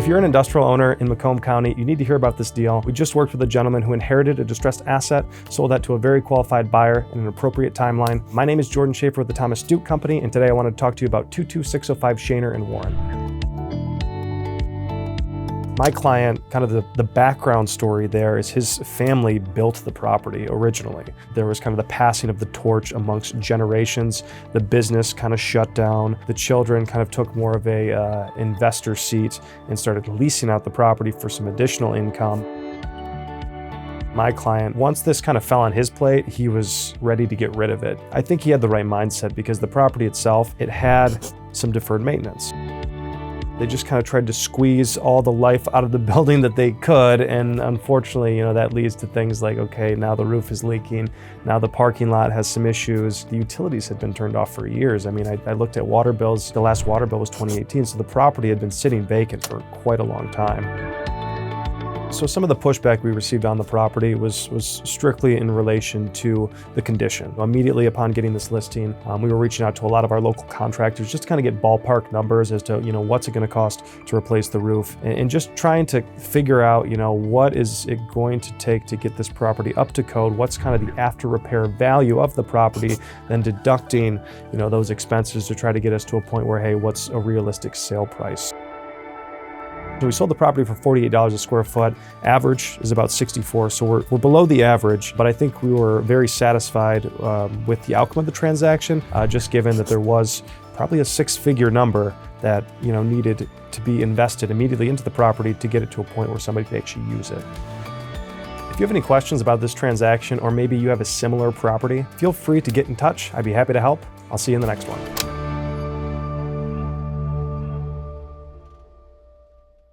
If you're an industrial owner in Macomb County, you need to hear about this deal. We just worked with a gentleman who inherited a distressed asset, sold that to a very qualified buyer in an appropriate timeline. My name is Jordan Schafer with the Thomas Duke Company, and today I want to talk to you about 22605 Schafer and Warren. My client, kind of the background story there is his family built the property originally. There was kind of the passing of the torch amongst generations. The business kind of shut down. The children kind of took more of a investor seat and started leasing out the property for some additional income. My client, once this kind of fell on his plate, he was ready to get rid of it. I think he had the right mindset because the property itself, it had some deferred maintenance. They just kind of tried to squeeze all the life out of the building that they could, and unfortunately, that leads to things like, okay, now the roof is leaking, now the parking lot has some issues. The utilities had been turned off for years. I mean, I looked at water bills. The last water bill was 2018, so the property had been sitting vacant for quite a long time. So some of the pushback we received on the property was strictly in relation to the condition. Immediately upon getting this listing, we were reaching out to a lot of our local contractors just to kind of get ballpark numbers as to what's it going to cost to replace the roof, and just trying to figure out what is it going to take to get this property up to code, what's kind of the after repair value of the property, then deducting those expenses to try to get us to a point where, hey, what's a realistic sale price? We sold the property for $48 a square foot. Average is about $64, so we're below the average, but I think we were very satisfied with the outcome of the transaction, just given that there was probably a six-figure number that needed to be invested immediately into the property to get it to a point where somebody could actually use it. If you have any questions about this transaction, or maybe you have a similar property, feel free to get in touch. I'd be happy to help. I'll see you in the next one.